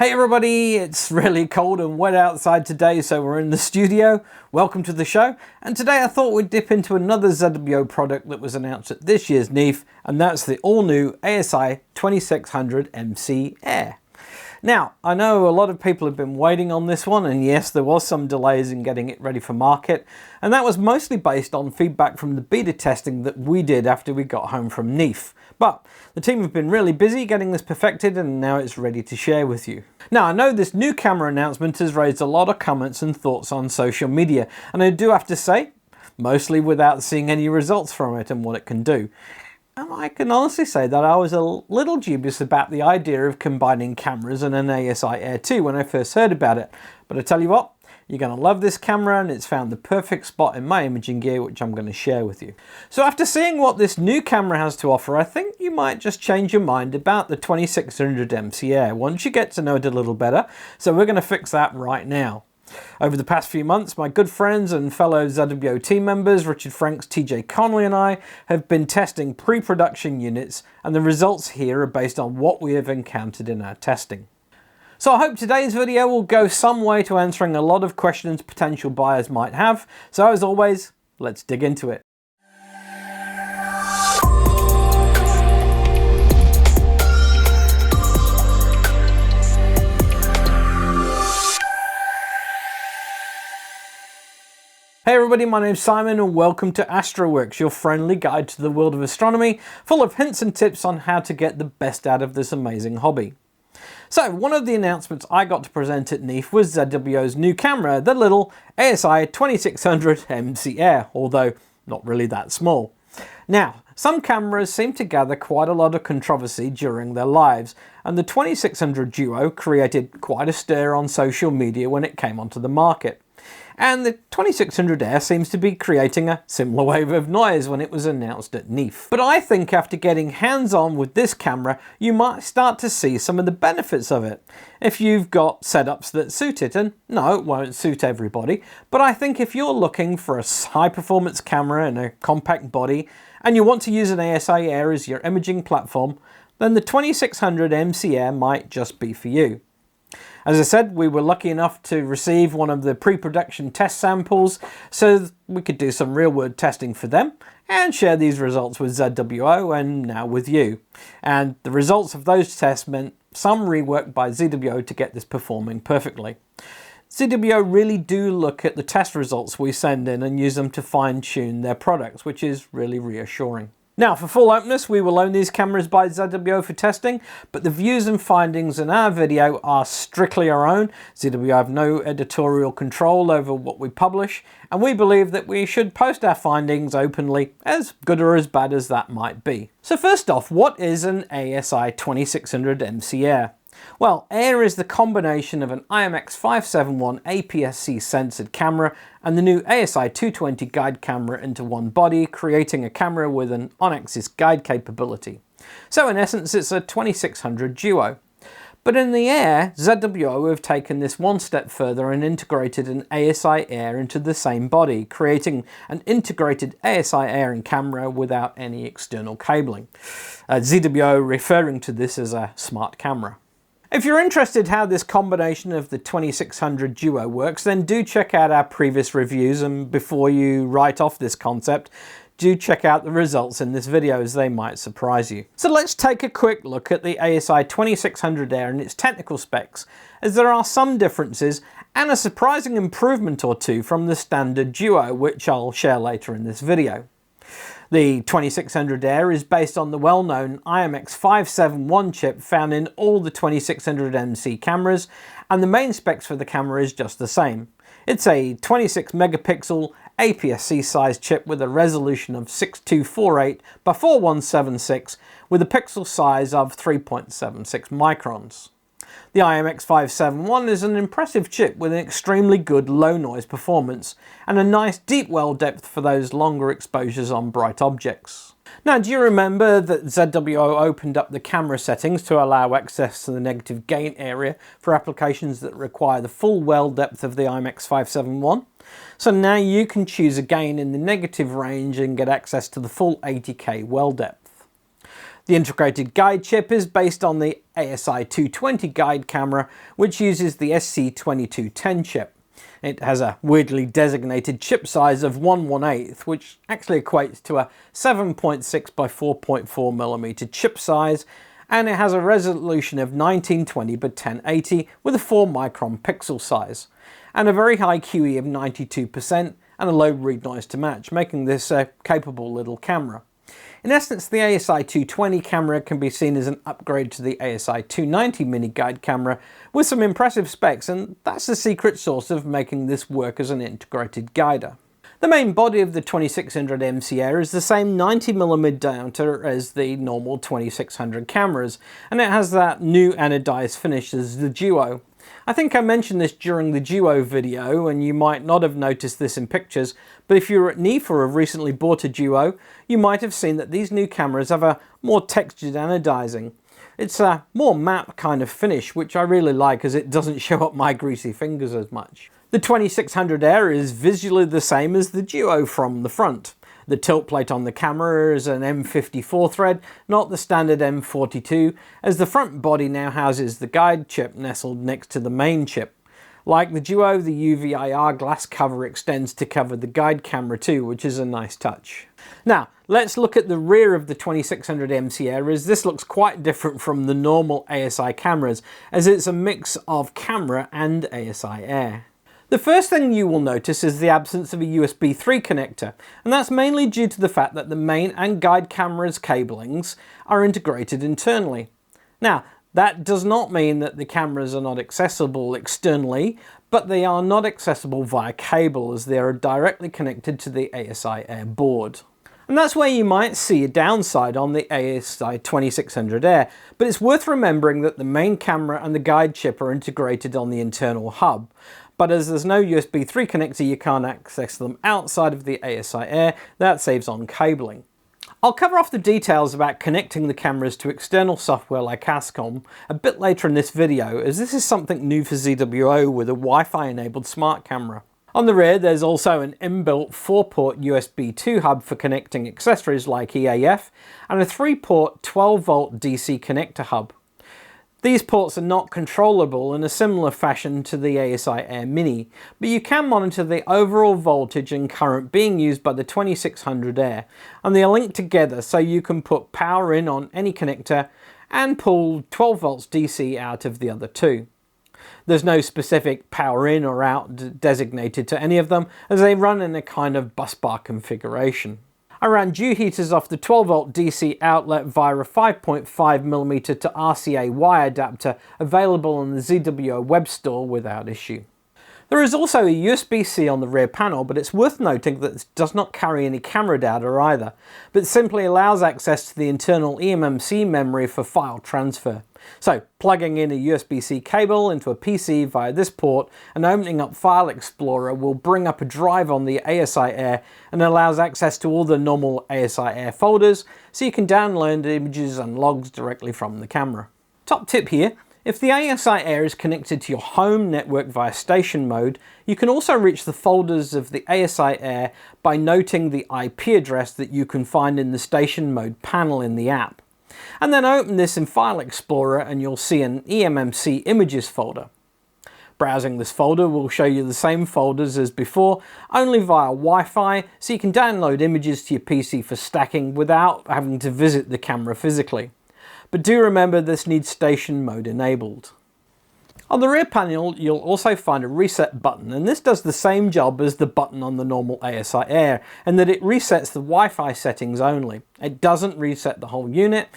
Hey everybody, it's really cold and wet outside today, so we're in the studio. Welcome to the show, and today I thought we'd dip into another ZWO product that was announced at this year's NEAF, and that's the all-new ASI2600MC AIR. Now, I know a lot of people have been waiting on this one, and yes, there was some delays in getting it ready for market, and that was mostly based on feedback from the beta testing that we did after we got home from NEAF. But the team have been really busy getting this perfected, and now it's ready to share with you. Now, I know this new camera announcement has raised a lot of comments and thoughts on social media, and I do have to say, mostly without seeing any results from it and what it can do. And I can honestly say that I was a little dubious about the idea of combining cameras and an ASIAIR 2 when I first heard about it. But I tell you what, you're going to love this camera, and it's found the perfect spot in my imaging gear, which I'm going to share with you. So after seeing what this new camera has to offer, I think you might just change your mind about the 2600MC AIR once you get to know it a little better. So we're going to fix that right now. Over the past few months, my good friends and fellow ZWO team members, Richard Franks, TJ Connolly and I, have been testing pre-production units, and the results here are based on what we have encountered in our testing. So I hope today's video will go some way to answering a lot of questions potential buyers might have. So as always, let's dig into it. Hey everybody, my name's Simon and welcome to AstroWorks, your friendly guide to the world of astronomy, full of hints and tips on how to get the best out of this amazing hobby. So, one of the announcements I got to present at NEAF was ZWO's new camera, the little ASI2600MC AIR, although not really that small. Now, some cameras seem to gather quite a lot of controversy during their lives, and the 2600 Duo created quite a stir on social media when it came onto the market. And the 2600 AIR seems to be creating a similar wave of noise when it was announced at NEAF. But I think after getting hands-on with this camera, you might start to see some of the benefits of it. If you've got setups that suit it, and no, it won't suit everybody, but I think if you're looking for a high-performance camera and a compact body, and you want to use an ASI AIR as your imaging platform, then the 2600MC AIR might just be for you. As I said, we were lucky enough to receive one of the pre-production test samples so we could do some real-world testing for them and share these results with ZWO and now with you. And the results of those tests meant some rework by ZWO to get this performing perfectly. ZWO really do look at the test results we send in and use them to fine-tune their products, which is really reassuring. Now, for full openness, we will own these cameras by ZWO for testing, but the views and findings in our video are strictly our own. ZWO have no editorial control over what we publish, and we believe that we should post our findings openly, as good or as bad as that might be. So first off, what is an ASI2600MC AIR? Well, AIR is the combination of an IMX571 APS-C censored camera and the new ASI220 guide camera into one body, creating a camera with an on-axis guide capability. So in essence, it's a 2600 Duo. But in the AIR, ZWO have taken this one step further and integrated an ASI AIR into the same body, creating an integrated ASI AIR and camera without any external cabling. ZWO referring to this as a smart camera. If you're interested how this combination of the 2600 Duo works, then do check out our previous reviews, and before you write off this concept, do check out the results in this video as they might surprise you. So let's take a quick look at the ASI2600 AIR and its technical specs, as there are some differences and a surprising improvement or two from the standard Duo, which I'll share later in this video. The 2600 AIR is based on the well-known IMX571 chip found in all the 2600MC cameras, and the main specs for the camera is just the same. It's a 26 megapixel APS-C size chip with a resolution of 6248 by 4176 with a pixel size of 3.76 microns. The IMX571 is an impressive chip with an extremely good low noise performance and a nice deep well depth for those longer exposures on bright objects. Now, do you remember that ZWO opened up the camera settings to allow access to the negative gain area for applications that require the full well depth of the IMX571? So now you can choose a gain in the negative range and get access to the full 80K well depth. The integrated guide chip is based on the ASI220 guide camera, which uses the SC2210 chip. It has a weirdly designated chip size of 1/1/8, which actually equates to a 7.6 by 4.4mm chip size, and it has a resolution of 1920 by 1080 with a 4 micron pixel size, and a very high QE of 92% and a low read noise to match, making this a capable little camera. In essence, the ASI220 camera can be seen as an upgrade to the ASI290 mini guide camera with some impressive specs, and that's the secret sauce of making this work as an integrated guider. The main body of the 2600MC AIR is the same 90mm diameter as the normal 2600 cameras, and it has that new anodized finish as the Duo. I think I mentioned this during the Duo video, and you might not have noticed this in pictures, but if you were at NIFA or have recently bought a Duo, you might have seen that these new cameras have a more textured anodizing. It's a more matte kind of finish, which I really like as it doesn't show up my greasy fingers as much. The 2600 AIR is visually the same as the Duo from the front. The tilt plate on the camera is an M54 thread, not the standard M42, as the front body now houses the guide chip nestled next to the main chip. Like the Duo, the UV-IR glass cover extends to cover the guide camera too, which is a nice touch. Now, let's look at the rear of the 2600MC AIR, as this looks quite different from the normal ASI cameras, as it's a mix of camera and ASIAIR. The first thing you will notice is the absence of a USB 3 connector, and that's mainly due to the fact that the main and guide camera's cablings are integrated internally. Now, that does not mean that the cameras are not accessible externally, but they are not accessible via cable as they are directly connected to the ASIAIR board. And that's where you might see a downside on the ASI2600 AIR, but it's worth remembering that the main camera and the guide chip are integrated on the internal hub. But as there's no USB 3 connector, you can't access them outside of the ASIAIR. That saves on cabling. I'll cover off the details about connecting the cameras to external software like ASCOM a bit later in this video, as this is something new for ZWO with a Wi-Fi enabled smart camera. On the rear, there's also an inbuilt 4-port USB 2 hub for connecting accessories like EAF, and a 3-port 12-volt DC connector hub. These ports are not controllable in a similar fashion to the ASIAIR Mini, but you can monitor the overall voltage and current being used by the 2600 AIR, and they are linked together so you can put power in on any connector and pull 12 volts DC out of the other two. There's no specific power in or out designated to any of them, as they run in a kind of busbar configuration. I ran dew heaters off the 12 volt DC outlet via a 5.5mm to RCA wire adapter available on the ZWO web store without issue. There is also a USB-C on the rear panel, but it's worth noting that this does not carry any camera data either, but simply allows access to the internal eMMC memory for file transfer. So, plugging in a USB-C cable into a PC via this port and opening up File Explorer will bring up a drive on the ASIAIR and allows access to all the normal ASIAIR folders, so you can download images and logs directly from the camera. Top tip here: if the ASIAIR is connected to your home network via station mode, you can also reach the folders of the ASIAIR by noting the IP address that you can find in the station mode panel in the app. And then open this in File Explorer and you'll see an eMMC images folder. Browsing this folder will show you the same folders as before, only via Wi-Fi, so you can download images to your PC for stacking without having to visit the camera physically. But do remember this needs station mode enabled. On the rear panel you'll also find a reset button, and this does the same job as the button on the normal ASIAIR, in that it resets the Wi-Fi settings only. It doesn't reset the whole unit,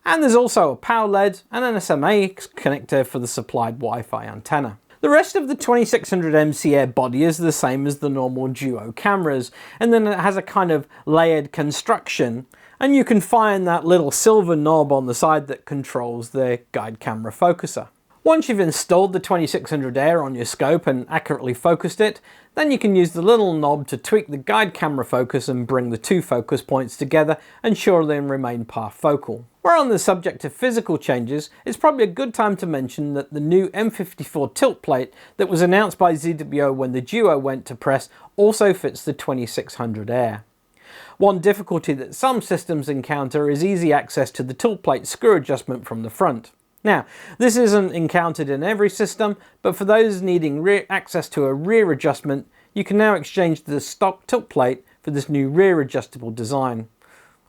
and there's also a power LED and an SMA connector for the supplied Wi-Fi antenna. The rest of the 2600MC AIR body is the same as the normal Duo cameras, and then it has a kind of layered construction, and you can find that little silver knob on the side that controls the guide camera focuser. Once you've installed the 2600 AIR on your scope and accurately focused it, then you can use the little knob to tweak the guide camera focus and bring the two focus points together, ensure they remain parfocal. We're on the subject of physical changes, it's probably a good time to mention that the new M54 tilt plate that was announced by ZWO when the Duo went to press also fits the 2600 AIR. One difficulty that some systems encounter is easy access to the tilt plate screw adjustment from the front. Now, this isn't encountered in every system, but for those needing access to a rear adjustment, you can now exchange the stock tilt plate for this new rear adjustable design.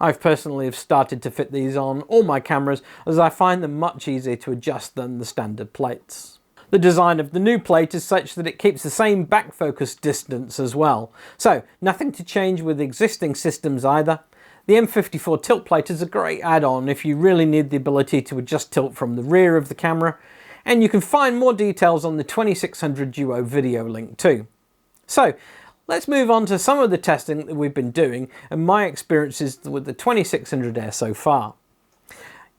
I've personally have started to fit these on all my cameras as I find them much easier to adjust than the standard plates. The design of the new plate is such that it keeps the same back focus distance as well, so nothing to change with existing systems either. The M54 tilt plate is a great add-on if you really need the ability to adjust tilt from the rear of the camera, and you can find more details on the 2600 Duo video link too. So, let's move on to some of the testing that we've been doing and my experiences with the 2600 AIR so far.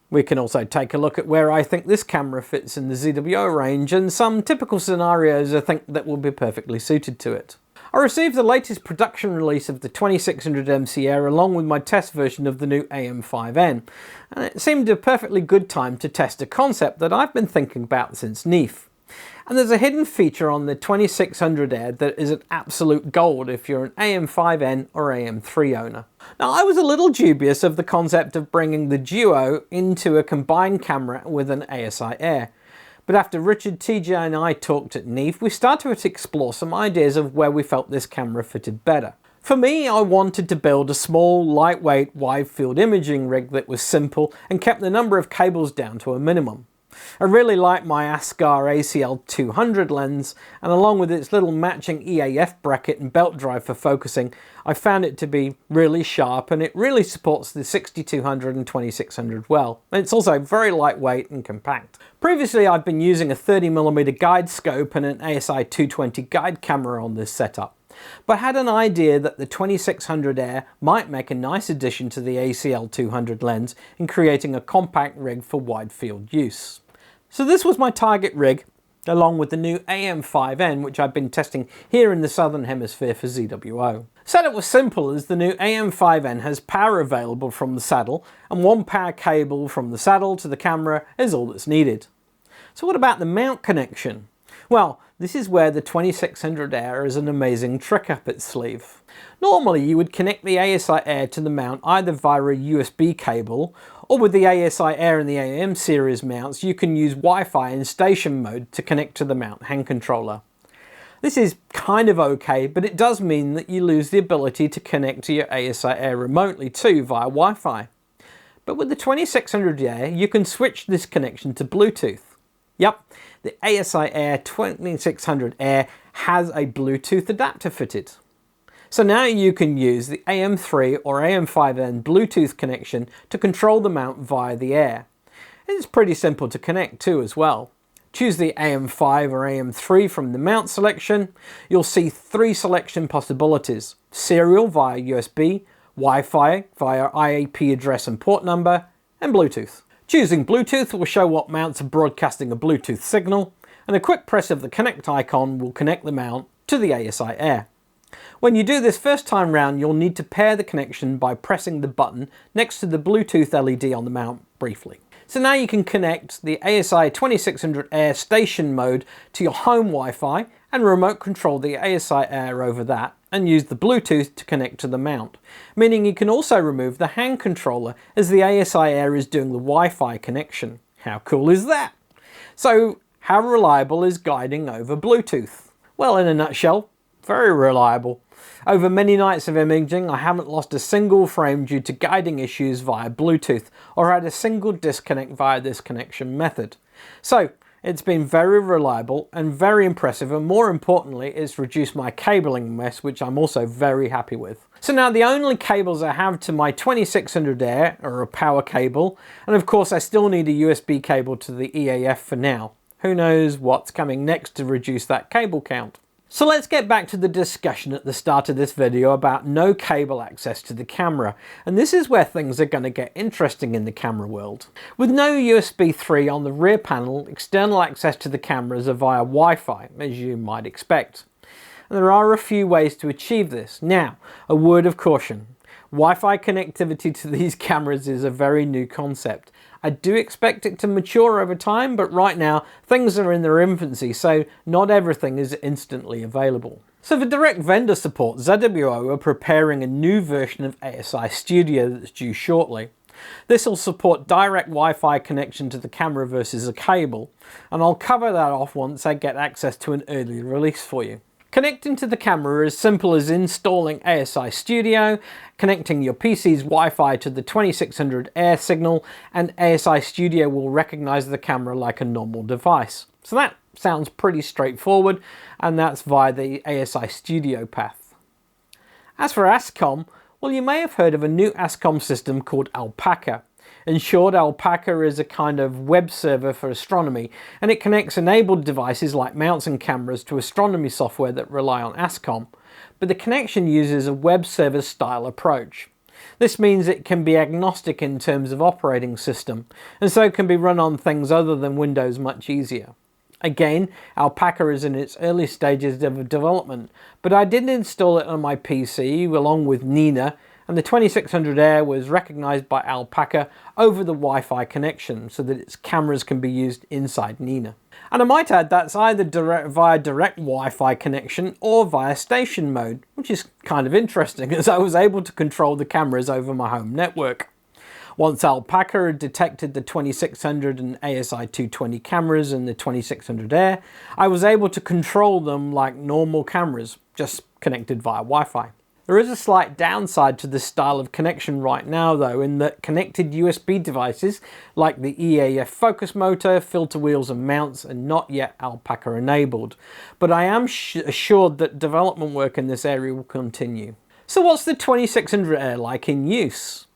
We can also take a look at where I think this camera fits in the ZWO range and some typical scenarios I think that will be perfectly suited to it. I received the latest production release of the 2600MC AIR along with my test version of the new AM5N, and it seemed a perfectly good time to test a concept that I've been thinking about since NEAF. And there's a hidden feature on the 2600 AIR that is an absolute gold if you're an AM5N or AM3 owner. Now, I was a little dubious of the concept of bringing the Duo into a combined camera with an ASIAIR. But after Richard, TJ and I talked at NEAF, we started to explore some ideas of where we felt this camera fitted better. For me, I wanted to build a small, lightweight, wide-field imaging rig that was simple and kept the number of cables down to a minimum. I really like my ASIAIR ACL200 lens, and along with its little matching EAF bracket and belt drive for focusing, I found it to be really sharp and it really supports the 6200 and 2600 well. And it's also very lightweight and compact. Previously I've been using a 30mm guide scope and an ASI220 guide camera on this setup, but had an idea that the 2600 AIR might make a nice addition to the ACL200 lens in creating a compact rig for wide field use. So this was my target rig, along with the new AM5N, which I've been testing here in the Southern Hemisphere for ZWO. Setup was simple as the new AM5N has power available from the saddle, and one power cable from the saddle to the camera is all that's needed. So what about the mount connection? Well, this is where the 2600 AIR is an amazing trick up its sleeve. Normally you would connect the ASIAIR to the mount either via a USB cable, or with the ASIAIR and the AM series mounts you can use Wi-Fi in station mode to connect to the mount hand controller. This is kind of okay, but it does mean that you lose the ability to connect to your ASIAIR remotely too via Wi-Fi. But with the 2600 AIR you can switch this connection to Bluetooth. Yep, the ASIAIR 2600 AIR has a Bluetooth adapter fitted. So now you can use the AM3 or AM5N Bluetooth connection to control the mount via the AIR. It's pretty simple to connect too as well. Choose the AM5 or AM3 from the mount selection. You'll see three selection possibilities: serial via USB, Wi-Fi via IAP address and port number, and Bluetooth. Choosing Bluetooth will show what mounts are broadcasting a Bluetooth signal, and a quick press of the connect icon will connect the mount to the ASIAIR. When you do this first time round, you'll need to pair the connection by pressing the button next to the Bluetooth LED on the mount briefly. So now you can connect the ASI2600 AIR station mode to your home Wi-Fi and remote control the ASIAIR over that and use the Bluetooth to connect to the mount, meaning you can also remove the hand controller as the ASIAIR is doing the Wi-Fi connection. How cool is that? So how reliable is guiding over Bluetooth? Well, in a nutshell, very reliable. Over many nights of imaging, I haven't lost a single frame due to guiding issues via Bluetooth or had a single disconnect via this connection method. So it's been very reliable and very impressive, and more importantly, it's reduced my cabling mess, which I'm also very happy with. So now the only cables I have to my 2600 AIR are a power cable, and of course I still need a USB cable to the EAF for now. Who knows what's coming next to reduce that cable count. So let's get back to the discussion at the start of this video about no cable access to the camera, and this is where things are going to get interesting in the camera world. With no USB 3 on the rear panel, external access to the cameras are via Wi-Fi, as you might expect. And there are a few ways to achieve this. Now, a word of caution. Wi-Fi connectivity to these cameras is a very new concept. I do expect it to mature over time, but right now things are in their infancy, so not everything is instantly available. So for direct vendor support, ZWO are preparing a new version of ASI Studio that's due shortly. This will support direct Wi-Fi connection to the camera versus a cable, and I'll cover that off once I get access to an early release for you. Connecting to the camera is simple as installing ASI Studio, connecting your PC's Wi-Fi to the 2600 AIR signal, and ASI Studio will recognize the camera like a normal device. So that sounds pretty straightforward, and that's via the ASI Studio path. As for ASCOM, well, you may have heard of a new ASCOM system called Alpaca. In short, Alpaca is a kind of web server for astronomy, and it connects enabled devices like mounts and cameras to astronomy software that rely on ASCOM, but the connection uses a web server style approach. This means it can be agnostic in terms of operating system, and so can be run on things other than Windows much easier. Again, Alpaca is in its early stages of development, but I did install it on my PC along with Nina, and the 2600 AIR was recognized by Alpaca over the Wi-Fi connection so that its cameras can be used inside Nina. And I might add that's either via direct Wi-Fi connection or via station mode, which is kind of interesting as I was able to control the cameras over my home network. Once Alpaca had detected the 2600 and ASI220 cameras and the 2600 AIR, I was able to control them like normal cameras, just connected via Wi-Fi. There is a slight downside to this style of connection right now though, in that connected USB devices like the EAF focus motor, filter wheels and mounts are not yet Alpaca enabled, but I am assured that development work in this area will continue. So what's the 2600 AIR like in use?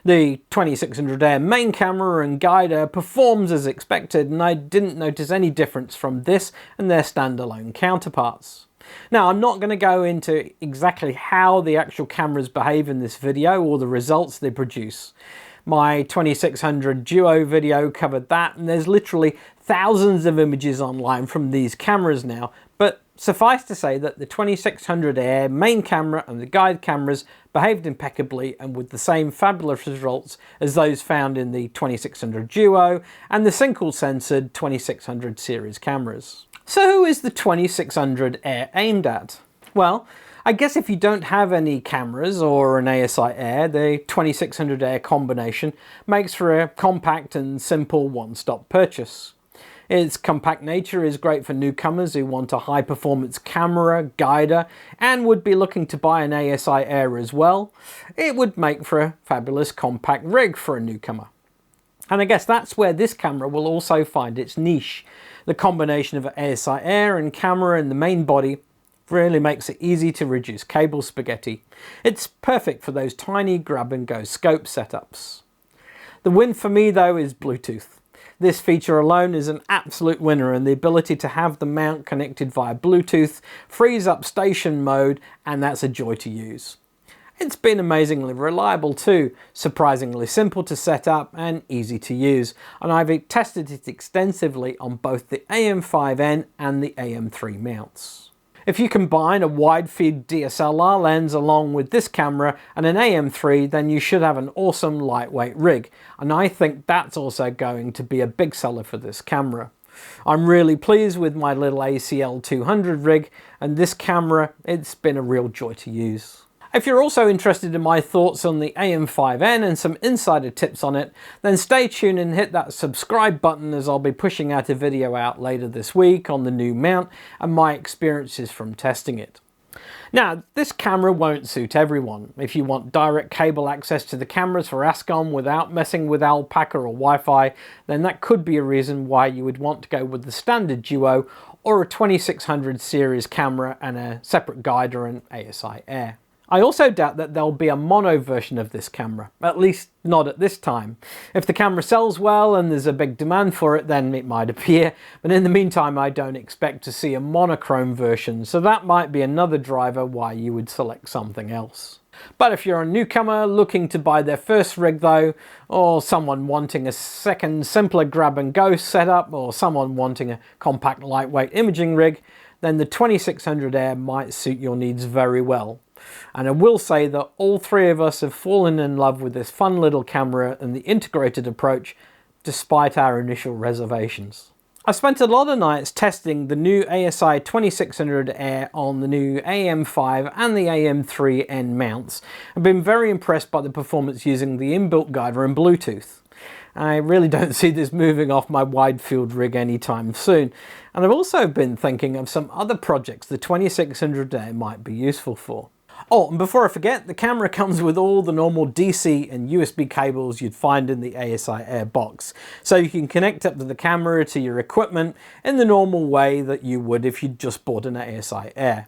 The 2600 AIR main camera and guider performs as expected, and I didn't notice any difference from this and their standalone counterparts. Now, I'm not going to go into exactly how the actual cameras behave in this video or the results they produce. My 2600 Duo video covered that, and there's literally thousands of images online from these cameras now, but suffice to say that the 2600 AIR main camera and the guide cameras behaved impeccably and with the same fabulous results as those found in the 2600 Duo and the single-sensored 2600 series cameras. So who is the 2600 AIR aimed at? Well, I guess if you don't have any cameras or an ASIAIR, the 2600 AIR combination makes for a compact and simple one-stop purchase. Its compact nature is great for newcomers who want a high-performance camera, guider, and would be looking to buy an ASIAIR as well. It would make for a fabulous compact rig for a newcomer. And I guess that's where this camera will also find its niche. The combination of ASIAIR and camera in the main body really makes it easy to reduce cable spaghetti. It's perfect for those tiny grab-and-go scope setups. The win for me though is Bluetooth. This feature alone is an absolute winner, and the ability to have the mount connected via Bluetooth frees up station mode, and that's a joy to use. It's been amazingly reliable too, surprisingly simple to set up and easy to use, and I've tested it extensively on both the AM5N and the AM3 mounts. If you combine a wide-field DSLR lens along with this camera and an AM3, then you should have an awesome lightweight rig, and I think that's also going to be a big seller for this camera. I'm really pleased with my little ACL200 rig, and this camera, it's been a real joy to use. If you're also interested in my thoughts on the AM5N and some insider tips on it, then stay tuned and hit that subscribe button, as I'll be pushing out a video out later this week on the new mount and my experiences from testing it. Now, this camera won't suit everyone. If you want direct cable access to the cameras for ASCOM without messing with Alpaca or Wi-Fi, then that could be a reason why you would want to go with the standard Duo or a 2600 series camera and a separate guider and ASIAIR. I also doubt that there'll be a mono version of this camera, at least not at this time. If the camera sells well and there's a big demand for it, then it might appear, but in the meantime I don't expect to see a monochrome version, so that might be another driver why you would select something else. But if you're a newcomer looking to buy their first rig though, or someone wanting a second simpler grab-and-go setup, or someone wanting a compact lightweight imaging rig, then the 2600 AIR might suit your needs very well. And I will say that all three of us have fallen in love with this fun little camera and the integrated approach, despite our initial reservations. I spent a lot of nights testing the new ASI2600 on the new AM5 and the AM3N mounts. I've been very impressed by the performance using the inbuilt guider and Bluetooth. I really don't see this moving off my widefield rig anytime soon. And I've also been thinking of some other projects the 2600 might be useful for. Oh, and before I forget, the camera comes with all the normal DC and USB cables you'd find in the ASIAIR box. So you can connect up to the camera to your equipment in the normal way that you would if you'd just bought an ASIAIR.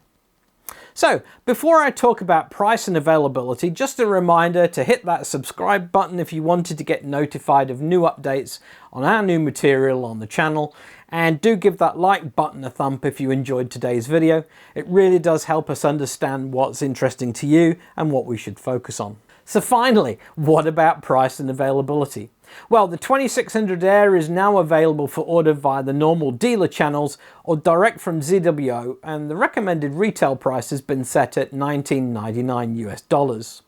So, before I talk about price and availability, just a reminder to hit that subscribe button if you wanted to get notified of new updates on our new material on the channel, and do give that like button a thump if you enjoyed today's video. It really does help us understand what's interesting to you and what we should focus on. So finally, what about price and availability? Well, the 2600 AIR is now available for order via the normal dealer channels or direct from ZWO, and the recommended retail price has been set at $19.99 US.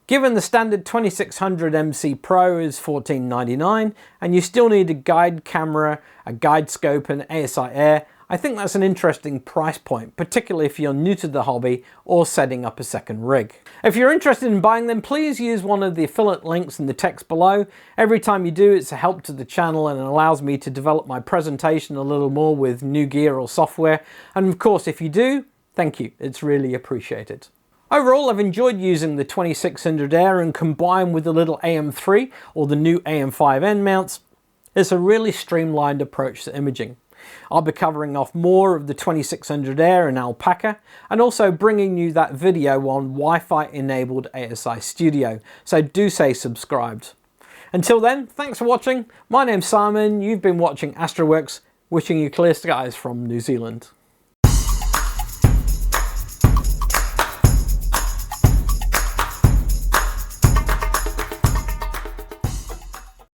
Given the standard 2600MC Pro is $14.99 and you still need a guide camera, a guide scope and ASIAIR, I think that's an interesting price point, particularly if you're new to the hobby or setting up a second rig. If you're interested in buying them, please use one of the affiliate links in the text below. Every time you do, it's a help to the channel and it allows me to develop my presentation a little more with new gear or software. And of course, if you do, thank you. It's really appreciated. Overall, I've enjoyed using the 2600 AIR, and combined with the little AM3 or the new AM5N mounts, it's a really streamlined approach to imaging. I'll be covering off more of the 2600 AIR and Alpaca, and also bringing you that video on Wi-Fi enabled ASI Studio, so do stay subscribed. Until then, thanks for watching. My name's Simon, you've been watching AstroWorks, wishing you clear skies from New Zealand.